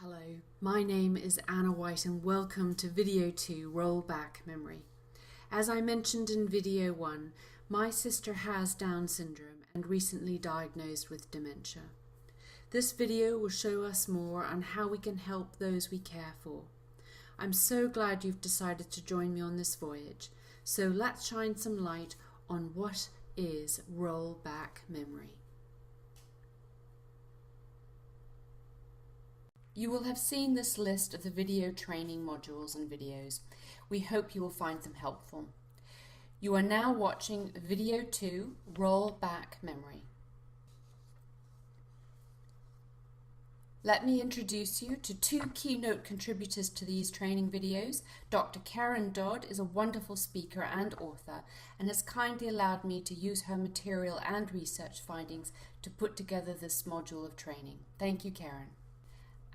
Hello, my name is Anna White and welcome to video 2, Rollback Memory. As I mentioned in video 1, my sister has Down syndrome and recently diagnosed with dementia. This video will show us more on how we can help those we care for. I'm so glad you've decided to join me on this voyage, so let's shine some light on what is rollback memory. You will have seen this list of the video training modules and videos. We hope you will find them helpful. You are now watching video 2, Rollback Memory. Let me introduce you to two keynote contributors to these training videos. Dr. Karen Dodd is a wonderful speaker and author and has kindly allowed me to use her material and research findings to put together this module of training. Thank you, Karen.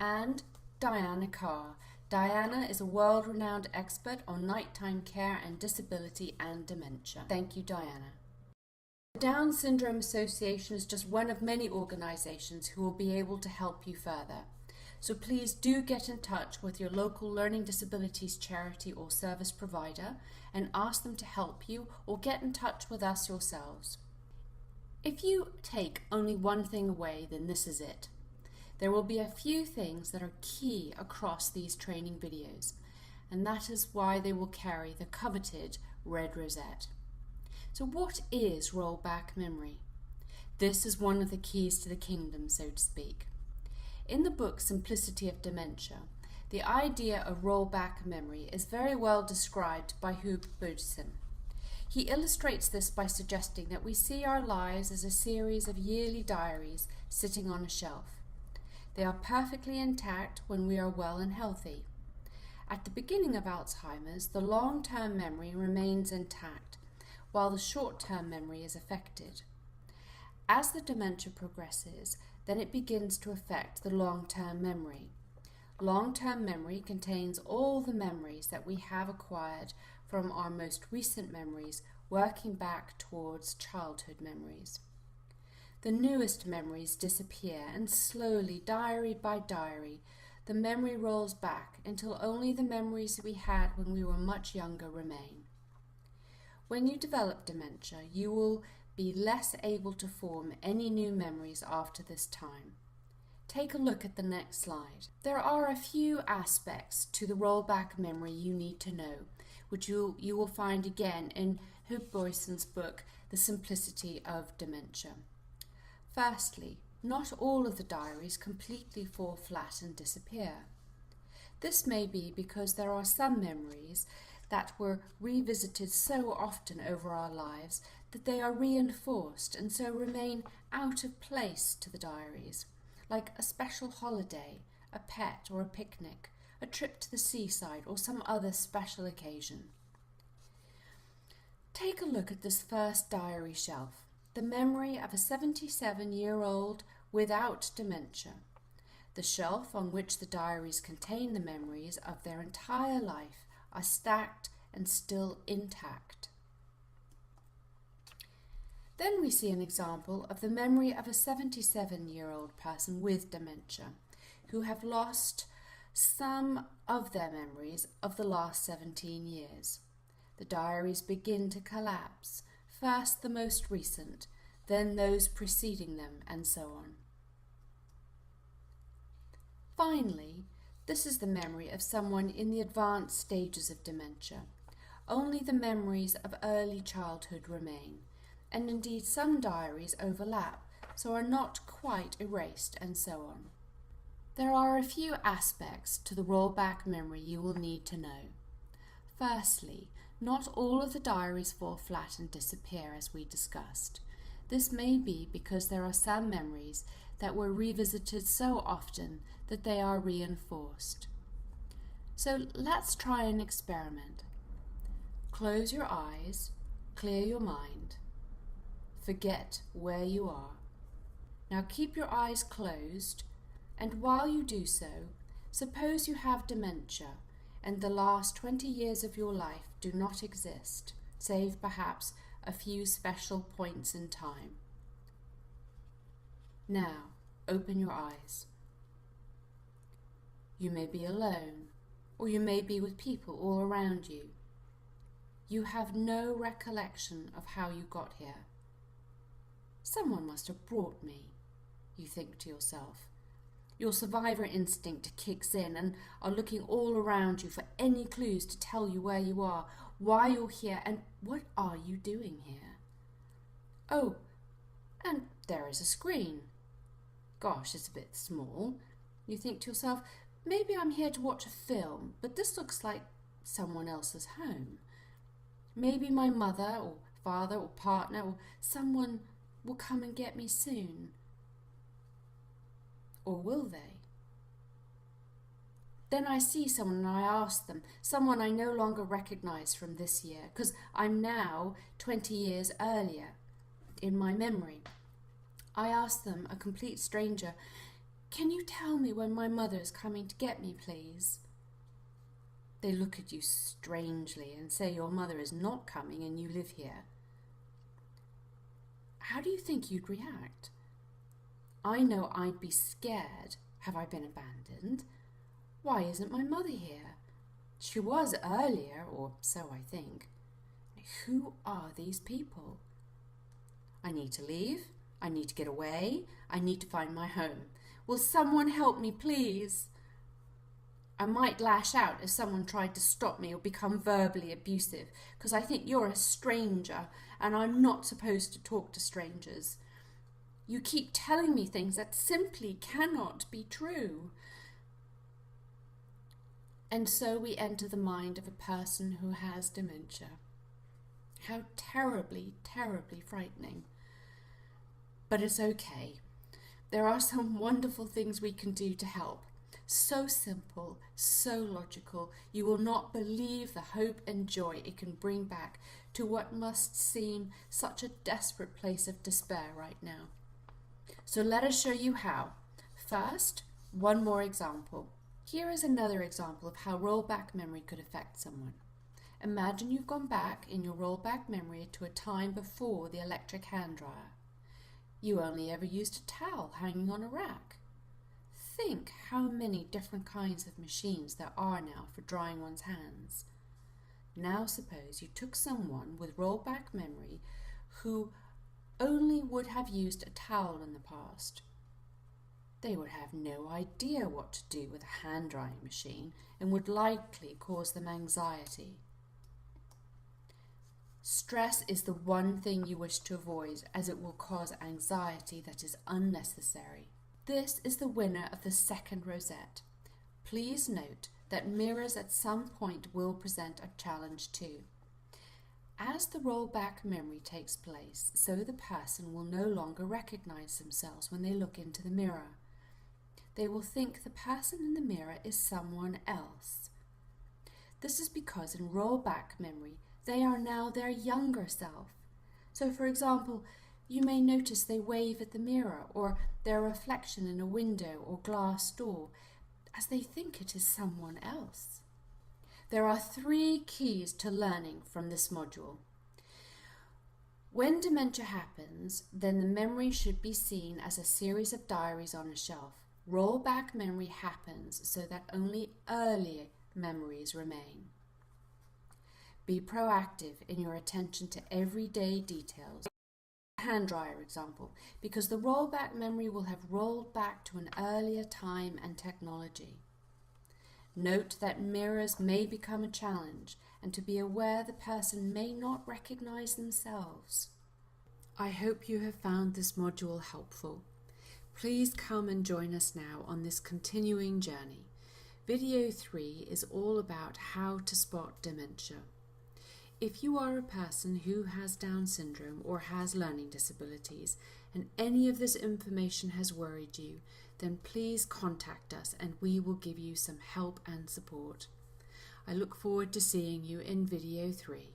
And Diana Carr. Diana is a world-renowned expert on nighttime care and disability and dementia. Thank you, Diana. The Down Syndrome Association is just one of many organizations who will be able to help you further. So please do get in touch with your local learning disabilities charity or service provider and ask them to help you, or get in touch with us yourselves. If you take only one thing away, then this is it. There will be a few things that are key across these training videos, and that is why they will carry the coveted red rosette. So what is rollback memory? This is one of the keys to the kingdom, so to speak. In the book Simplicity of Dementia, the idea of rollback memory is very well described by Hugh Bodson. He illustrates this by suggesting that we see our lives as a series of yearly diaries sitting on a shelf. They are perfectly intact when we are well and healthy. At the beginning of Alzheimer's, the long-term memory remains intact, while the short-term memory is affected. As the dementia progresses, then it begins to affect the long-term memory. Long-term memory contains all the memories that we have acquired from our most recent memories, working back towards childhood memories. The newest memories disappear, and slowly, diary by diary, the memory rolls back until only the memories we had when we were much younger remain. When you develop dementia, you will be less able to form any new memories after this time. Take a look at the next slide. There are a few aspects to the rollback memory you need to know, which you will find again in Hugh Bodsson's book, The Simplicity of Dementia. Firstly, not all of the diaries completely fall flat and disappear. This may be because there are some memories that were revisited so often over our lives that they are reinforced and so remain out of place to the diaries, like a special holiday, a pet or a picnic, a trip to the seaside, or some other special occasion. Take a look at this first diary shelf. The memory of a 77-year-old without dementia. The shelf on which the diaries contain the memories of their entire life are stacked and still intact. Then we see an example of the memory of a 77-year-old person with dementia who have lost some of their memories of the last 17 years. The diaries begin to collapse. First the most recent, then those preceding them, and so on. Finally, this is the memory of someone in the advanced stages of dementia. Only the memories of early childhood remain, and indeed some diaries overlap, so are not quite erased, and so on. There are a few aspects to the rollback memory you will need to know. Firstly, not all of the diaries fall flat and disappear, as we discussed. This may be because there are some memories that were revisited so often that they are reinforced. So let's try an experiment. Close your eyes, clear your mind, forget where you are. Now keep your eyes closed, and while you do so, suppose you have dementia and the last 20 years of your life do not exist, save perhaps a few special points in time. Now, open your eyes. You may be alone, or you may be with people all around you. You have no recollection of how you got here. Someone must have brought me, you think to yourself. Your survivor instinct kicks in and are looking all around you for any clues to tell you where you are, why you're here, and what are you doing here. Oh, and there is a screen. Gosh, it's a bit small. You think to yourself, maybe I'm here to watch a film, but this looks like someone else's home. Maybe my mother or father or partner or someone will come and get me soon. Or will they? Then I see someone and I ask them, someone I no longer recognize from this year, because I'm now 20 years earlier in my memory. I ask them, a complete stranger, can you tell me when my mother is coming to get me, please? They look at you strangely and say your mother is not coming and you live here. How do you think you'd react? I know I'd be scared. Have I been abandoned? Why isn't my mother here? She was earlier, or so I think. Who are these people? I need to leave. I need to get away. I need to find my home. Will someone help me, please? I might lash out if someone tried to stop me or become verbally abusive, because I think you're a stranger and I'm not supposed to talk to strangers. You keep telling me things that simply cannot be true. And so we enter the mind of a person who has dementia. How terribly, terribly frightening. But it's okay. There are some wonderful things we can do to help. So simple, so logical, you will not believe the hope and joy it can bring back to what must seem such a desperate place of despair right now. So let us show you how. First, one more example. Here is another example of how rollback memory could affect someone. Imagine you've gone back in your rollback memory to a time before the electric hand dryer. You only ever used a towel hanging on a rack. Think how many different kinds of machines there are now for drying one's hands. Now suppose you took someone with rollback memory who only would have used a towel in the past. They would have no idea what to do with a hand drying machine and would likely cause them anxiety. Stress is the one thing you wish to avoid, as it will cause anxiety that is unnecessary. This is the winner of the second Rosette. Please note that mirrors at some point will present a challenge too. As the rollback memory takes place, so the person will no longer recognize themselves when they look into the mirror. They will think the person in the mirror is someone else. This is because in rollback memory, they are now their younger self. So for example, you may notice they wave at the mirror or their reflection in a window or glass door as they think it is someone else. There are 3 keys to learning from this module. When dementia happens, then the memory should be seen as a series of diaries on a shelf. Rollback memory happens so that only earlier memories remain. Be proactive in your attention to everyday details. Hand dryer example, because the rollback memory will have rolled back to an earlier time and technology. Note that mirrors may become a challenge and to be aware the person may not recognize themselves. I hope you have found this module helpful. Please come and join us now on this continuing journey. Video 3 is all about how to spot dementia. If you are a person who has Down syndrome or has learning disabilities and any of this information has worried you, then please contact us and we will give you some help and support. I look forward to seeing you in video 3.